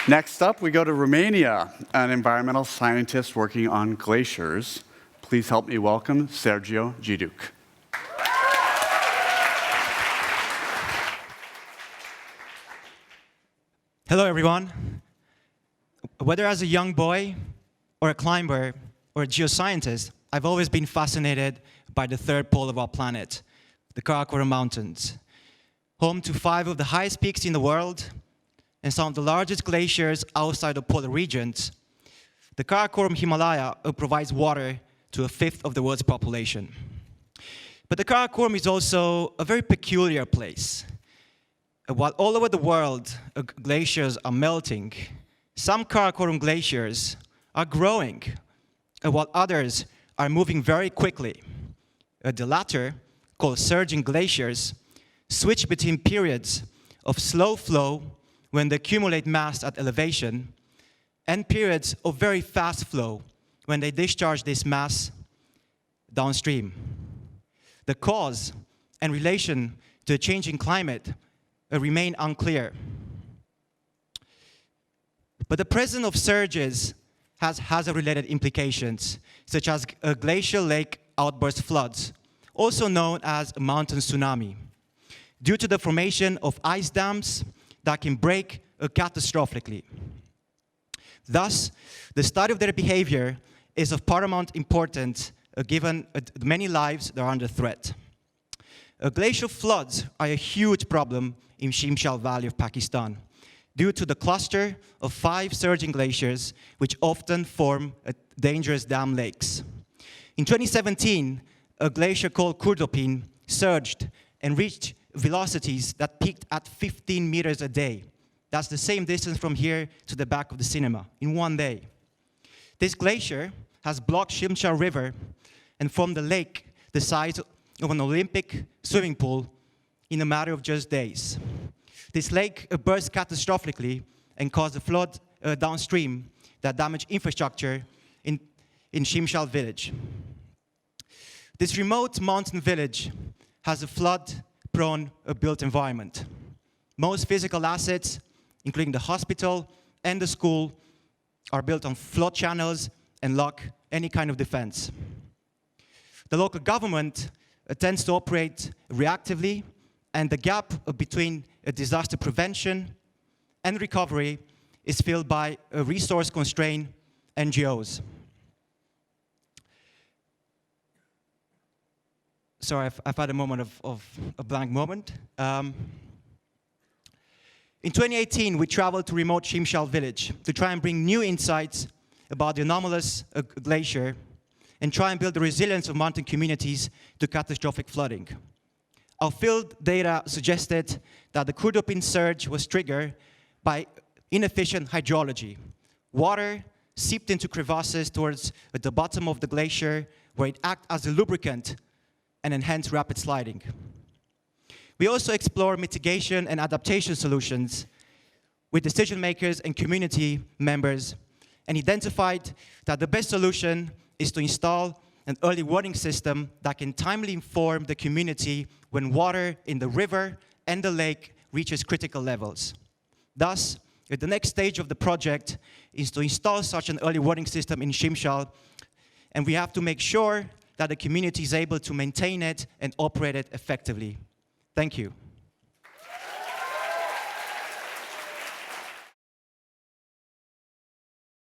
Next up, we go to Romania, an environmental scientist working on glaciers. Please help me welcome Sergiu Jiduc. Hello, everyone. Whether as a young boy, or a climber, or a geoscientist, I've always been fascinated by the third pole of our planet, the Karakoram Mountains. Home to 5 of the highest peaks in the world, and some of the largest glaciers outside of polar regions, the Karakoram Himalaya provides water to 1/5 of the world's population. But the Karakoram is also a very peculiar place. While all over the world glaciers are melting, some Karakoram glaciers are growing, while others are moving very quickly. The latter, called surging glaciers, switch between periods of slow flow when they accumulate mass at elevation, and periods of very fast flow when they discharge this mass downstream. The cause and relation to a changing climate remain unclear. But the presence of surges has hazard-related implications, such as glacial lake outburst floods, also known as a mountain tsunami, due to the formation of ice dams that can break catastrophically. Thus, the study of their behavior is of paramount importance given the many lives that are under threat. Glacial floods are a huge problem in Shimshal Valley of Pakistan due to the cluster of 5 surging glaciers which often form dangerous dam lakes. In 2017, a glacier called Kurdopin surged and reached velocities that peaked at 15 meters a day. That's the same distance from here to the back of the cinema in one day. This glacier has blocked Shimshal River and formed a lake the size of an Olympic swimming pool in a matter of just days. This lake burst catastrophically and caused a flood downstream that damaged infrastructure in Shimshal village. This remote mountain village has a flood-prone built environment. Most physical assets, including the hospital and the school, are built on flood channels and lack any kind of defense. The local government tends to operate reactively, and the gap between disaster prevention and recovery is filled by resource-constrained NGOs. Sorry, I've had a moment of a blank moment. In 2018, we traveled to remote Shimshal village to try and bring new insights about the anomalous glacier and try and build the resilience of mountain communities to catastrophic flooding. Our field data suggested that the Kurdopin surge was triggered by inefficient hydrology. Water seeped into crevasses towards the bottom of the glacier, where it acted as a lubricant and enhanced rapid sliding. We also explore mitigation and adaptation solutions with decision makers and community members, and identified that the best solution is to install an early warning system that can timely inform the community when water in the river and the lake reaches critical levels. Thus, the next stage of the project is to install such an early warning system in Shimshal, and we have to make sure that the community is able to maintain it and operate it effectively. Thank you.